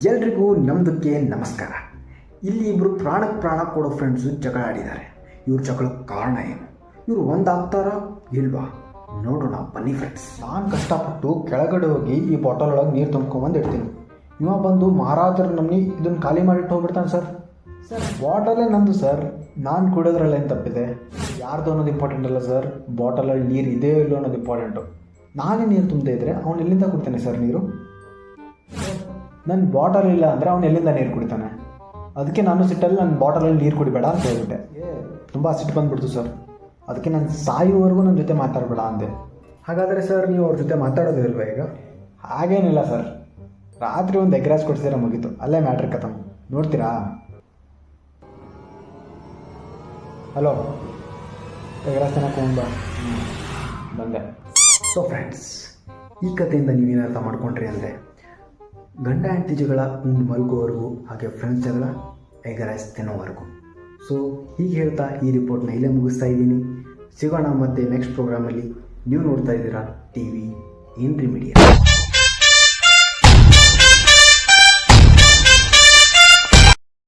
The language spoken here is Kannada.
ಎಲ್ರಿಗೂ ನಮ್ದಕ್ಕೆ ನಮಸ್ಕಾರ. ಇಲ್ಲಿ ಇಬ್ಬರು ಪ್ರಾಣಕ್ಕೆ ಪ್ರಾಣ ಕೊಡೋ ಫ್ರೆಂಡ್ಸು ಜಗಳ ಆಡಿದ್ದಾರೆ. ಇವ್ರ ಜಗಳಕ್ಕೆ ಕಾರಣ ಏನು? ಇವರು ಒಂದಾಗ್ತಾರ ಇಲ್ವಾ? ನೋಡೋಣ ಬನ್ನಿ ಫ್ರೆಂಡ್ಸ್. ನಾನು ಕಷ್ಟಪಟ್ಟು ಕೆಳಗಡೆ ಹೋಗಿ ಈ ಬಾಟಲ್ ಒಳಗೆ ನೀರು ತುಂಬ್ಕೊಂಬಂದು ಇಡ್ತೀನಿ. ಇವ ಬಂದು ಮಾರಾದ್ರ ನಮ್ಮನಿ ಇದನ್ನು ಖಾಲಿ ಮಾಡಿಟ್ಟು ಹೋಗ್ಬಿಡ್ತಾನೆ. ಸರ್ ಬಾಟಲೇ ನಂದು ಸರ್, ನಾನು ಕುಡಿಯೋದ್ರಲ್ಲಿ ಏನು ತಪ್ಪಿದೆ? ಯಾರ್ದು ಅನ್ನೋದು ಇಂಪಾರ್ಟೆಂಟ್ ಅಲ್ಲ ಸರ್, ಬಾಟಲಲ್ಲಿ ನೀರು ಇದೆಯೋ ಇಲ್ಲೋ ಅನ್ನೋದು ಇಂಪಾರ್ಟೆಂಟು. ನಾನೇ ನೀರು ತುಂಬದೇ ಇದ್ದರೆ ಅವ್ನು ಎಲ್ಲಿಂದ ಕುಡ್ತಾನೆ ಸರ್ ನೀರು? ನನ್ನ ಬಾಟಲ್ ಇಲ್ಲ ಅಂದರೆ ಅವ್ನು ಎಲ್ಲಿಂದ ನೀರು ಕುಡಿತಾನೆ? ಅದಕ್ಕೆ ನಾನು ಸಿಟ್ಟಲ್ಲಿ ನನ್ನ ಬಾಟಲಲ್ಲಿ ನೀರು ಕುಡಿಬೇಡ ಅಂತ ಹೇಳ್ಬಿಟ್ಟೆ. ತುಂಬ ಸಿಟ್ಟು ಬಂದುಬಿಡ್ತು ಸರ್. ಅದಕ್ಕೆ ನಾನು ಸಾಯುವವರೆಗೂ ನನ್ನ ಜೊತೆ ಮಾತಾಡಬೇಡ ಅಂದೆ. ಹಾಗಾದರೆ ಸರ್ ನೀವು ಅವ್ರ ಜೊತೆ ಮಾತಾಡೋದಿಲ್ವಾ ಈಗ? ಹಾಗೇನಿಲ್ಲ ಸರ್, ರಾತ್ರಿ ಒಂದು ಎಗ್ ರೈಸ್ ಕೊಡ್ಸಿದ್ರೆ ಮುಗೀತು, ಅಲ್ಲೇ ಮ್ಯಾಟ್ರ್ ಖತಮ್. ನೋಡ್ತೀರಾ? ಹಲೋ, ಎಗ್ ರೈಸ್ ತಿನ್ನೋಕೊಂಬ ಬಂದೆ. ಸೊ ಫ್ರೆಂಡ್ಸ್, ಈ ಕಥೆಯಿಂದ ನೀವೇನು ಅರ್ಥ ಮಾಡ್ಕೊಂಡ್ರಿ ಅಂದರೆ, ಗಂಡ ಹೆಂಡತಿ ಜಗಳ ಉಂಡು ಮಲ್ಗೋವರೆಗೂ, ಹಾಗೆ ಫ್ರೆಂಡ್ಸ್ ಜಗಳ ಎಗ್ ರೈಸ್ ತಿನ್ನೋವರೆಗೂ. ಸೊ ಹೀಗೆ ಹೇಳ್ತಾ ಈ ರಿಪೋರ್ಟ್ನ ಇಲ್ಲೇ ಮುಗಿಸ್ತಾ ಇದ್ದೀನಿ. ಸಿಗೋಣ ಮತ್ತೆ ನೆಕ್ಸ್ಟ್ ಪ್ರೋಗ್ರಾಮಲ್ಲಿ. ನೀವು ನೋಡ್ತಾ ಇದ್ದೀರಾ TV INTRI Media.